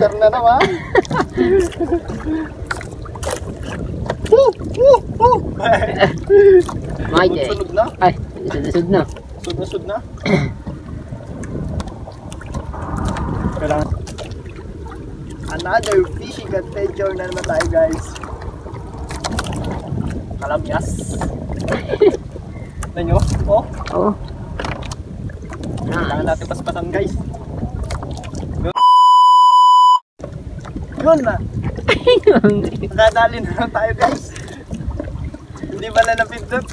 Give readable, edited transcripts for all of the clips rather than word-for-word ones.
Sir na naman. Maje. Sunod na? Ay, sunod na. Sunod na? Kailangan. Another fishing adventure na naman tayo, guys. Kalamyas. Tignan nyo? Oh. Oo. Kailangan natin paspasan, guys. Yun na. Nakadali na lang tayo, guys. Hindi pala napindot.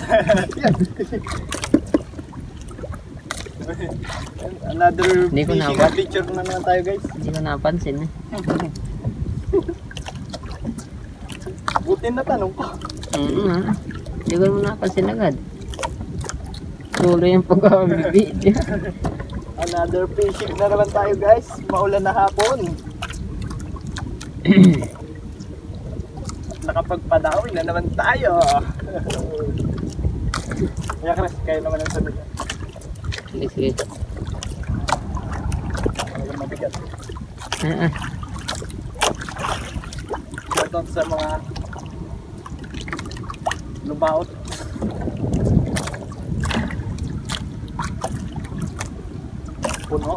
Another Hindi ko fishing napan- adventure na naman tayo, guys. Hindi ko napansin eh. Buti na tanong ko. Hindi ko naman napansin agad. Tuloy yung pag-video. Another fishing na naman tayo, guys. Maulan na hapon. Nakapagpadawi na naman tayo. Kaya Chris, kayo naman ang sunod. Sige. Talagang mabigat. Ah. Ito sa mga lumaot. Puno.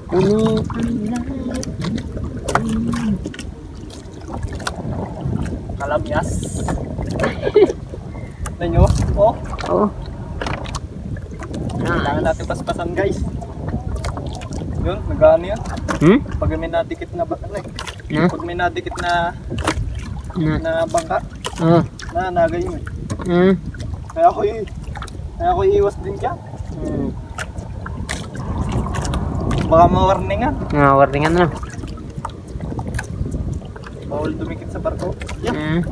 Puno. Kalamyas. Tignan nyo? Oh. Oo. Kailangan natin paspasan, guys. Yun, nag-ano yan. Pag may nadikit na bangka Pag may nadikit na bangka. Oo. Nagay yun eh. Kaya ako iiwas din dyan. Baka ma-warningan. Warningan na. Bawal dumikit sa barko. Yan.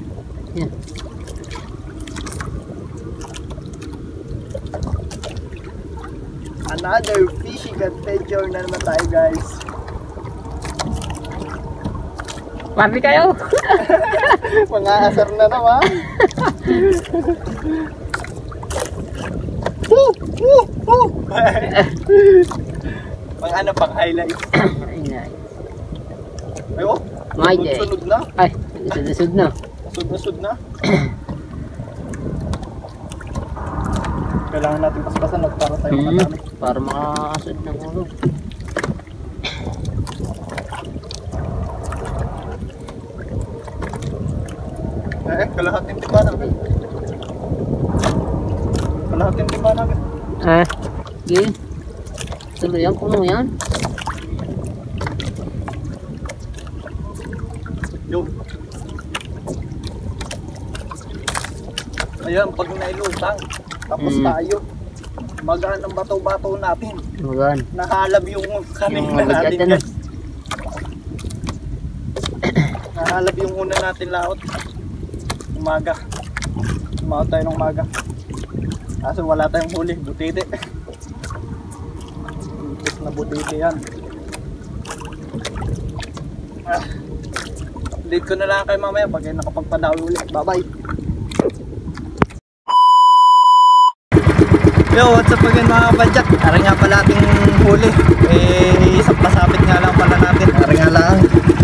Another fishing adventure na naman tayo, guys. Pati kayo. Mga asar na naman. Pang ano, pang highlight. Ay, oh. Maje. Sunod na. Ay, sunod na. Sunod na. Kailangan natin paspasan para tayo makadami. Para makasad ng ulo. Kalahating timba namin. Kalahating timba namin. Sige. Tuloy yan, puno yan. Yung. Ayan, pag nailutang, tapos tayo, magaan ang bato-bato natin. Magaan. Nahalab yung kanina natin, guys. Nahalab yung una natin laot. Umaga. Umaot tayo ng umaga. Kaso wala tayong huli, butite. Impis na butite yan. Update ko na lang kayo mamaya pag nakapagpadawi ulit. Bye-bye! Yo, what's up again mga kabadyak? Ara nga pala ating huli. Isang pasabit nga lang pala natin. Ara nga lang.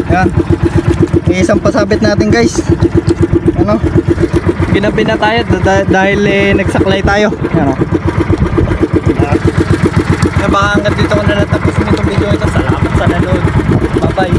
Ayan. Isang pasabit natin, guys. Ano? Ginabi na tayo dahil nagsaklay tayo. Ayan o. Baka hanggang dito ko na natapos nitong video ito. Salamat sa nanood. Bye bye.